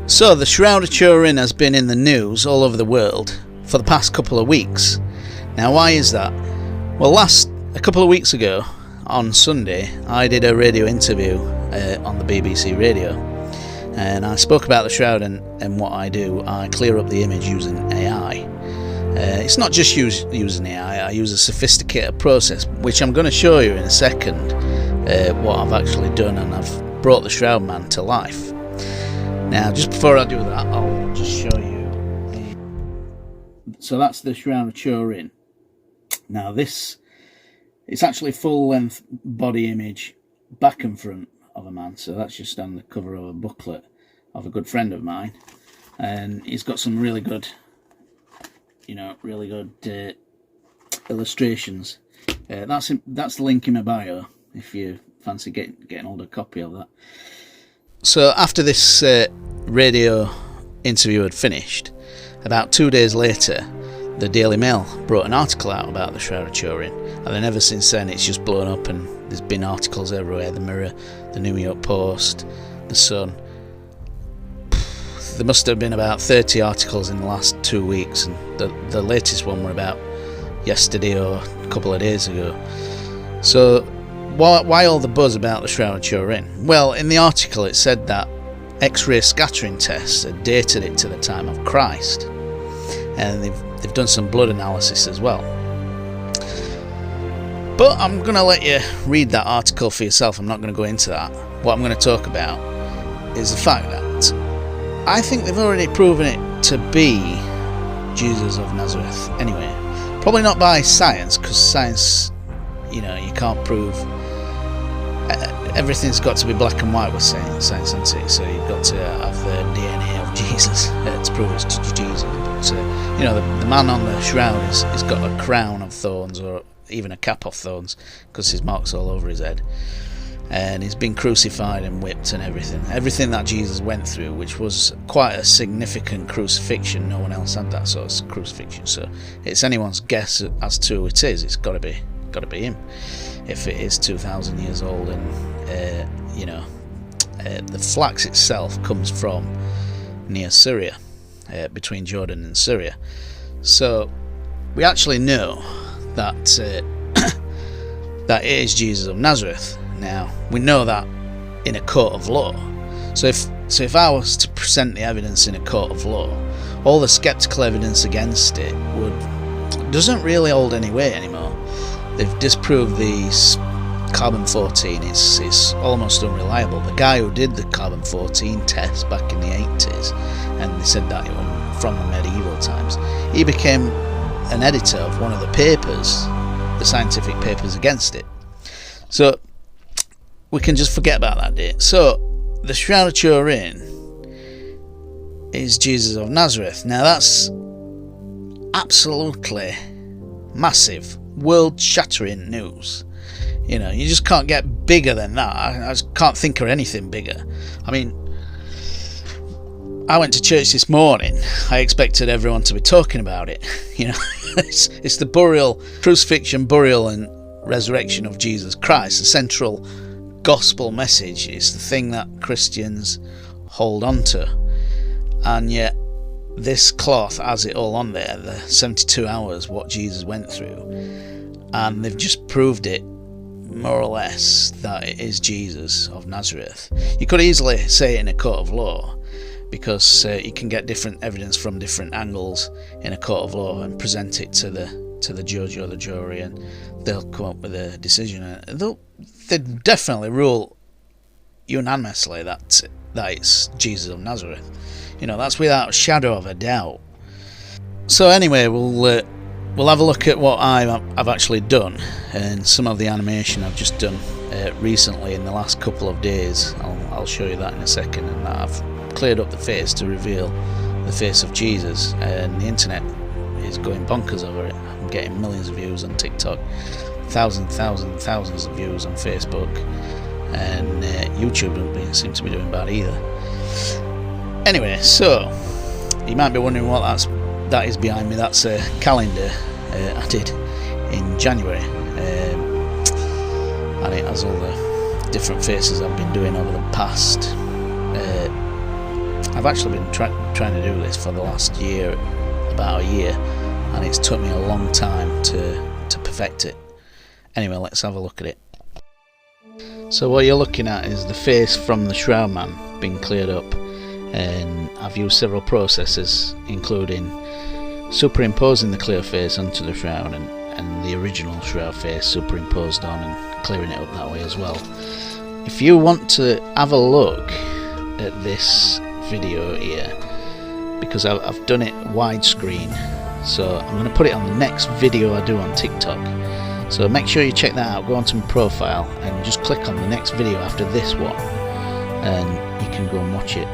So the Shroud of Turin has been in the news all over the world for the past couple of weeks. Now why is that? Well, a couple of weeks ago on Sunday I did a radio interview on the BBC radio, and I spoke about the Shroud and what I do. I clear up the image using AI. It's not just using AI, I use a sophisticated process which I'm going to show you in a second what I've actually done, and I've brought the Shroud Man to life. Now, just before I do that, I'll just show you. So that's the Shroud of Turin. Now it's actually full-length body image, back and front of a man. So that's just on the cover of a booklet of a good friend of mine, and he's got some really good, illustrations. That's the link in my bio if you fancy getting hold of a copy of that. So after this radio interview had finished, about 2 days later, the Daily Mail brought an article out about the Shroud of Turin, and then ever since then it's just blown up, and there's been articles everywhere. The Mirror, the New York Post, the Sun. There must have been about 30 articles in the last 2 weeks, and the latest one were about yesterday or a couple of days ago. So why all the buzz about the Shroud of Turin? Well, in the article it said that X-ray scattering tests had dated it to the time of Christ, and they've done some blood analysis as well. But I'm going to let you read that article for yourself. I'm not going to go into that. What I'm going to talk about is the fact that I think they've already proven it to be Jesus of Nazareth anyway. Probably not by science, because science, you can't prove. Everything's got to be black and white with science, isn't it? So you've got to have the DNA of Jesus to prove it's Jesus. But the man on the shroud has got a crown of thorns, or even a cap of thorns, because his mark's all over his head, and he's been crucified and whipped and everything that Jesus went through, which was quite a significant crucifixion. No one else had that sort of crucifixion, so it's anyone's guess as to who it is. It's got to be him, if it is 2,000 years old. And the flax itself comes from near Syria, between Jordan and Syria. So we actually know that that it is Jesus of Nazareth. Now we know that in a court of law. So if I was to present the evidence in a court of law, all the skeptical evidence against it doesn't really hold any weight anymore. They've disproved the carbon-14. It's almost unreliable. The guy who did the carbon-14 test back in the 80s, and they said that from the medieval times, he became an editor of one of the papers, the scientific papers against it. So we can just forget about that date. So the Shroud of Turin is Jesus of Nazareth. Now that's absolutely massive, world-shattering news. You just can't get bigger than that. I just can't think of anything bigger. I mean, I went to church this morning. I expected everyone to be talking about it. It's the crucifixion, burial and resurrection of Jesus Christ, the central gospel message. It's the thing that Christians hold on to, and yet this cloth has it all on there, the 72 hours, what Jesus went through, and they've just proved it more or less that it is Jesus of Nazareth. You could easily say it in a court of law, because you can get different evidence from different angles in a court of law and present it to the judge or the jury, and they'll come up with a decision. They'd definitely rule unanimously that it's Jesus of Nazareth. That's without a shadow of a doubt. So anyway, we'll have a look at what I've actually done, and some of the animation I've just done recently in the last couple of days. I'll show you that in a second, and that I've cleared up the face to reveal the face of Jesus, and the internet is going bonkers over it. I'm getting millions of views on TikTok, thousands of views on Facebook, and YouTube don't seem to be doing bad either. Anyway, so you might be wondering what that is behind me. That's a calendar I did in January, and it has all the different faces I've been doing over the past I've actually been trying to do this for the last year, about a year, and it's took me a long time to perfect it. Anyway, let's have a look at it. So what you're looking at is the face from the Shroud Man being cleared up, and I've used several processes, including superimposing the clear face onto the shroud and the original shroud face superimposed on and clearing it up that way as well. If you want to have a look at this video here, because I've done it widescreen, so I'm going to put it on the next video I do on TikTok, so make sure you check that out. Go onto my profile and just click on the next video after this one and you can go and watch it.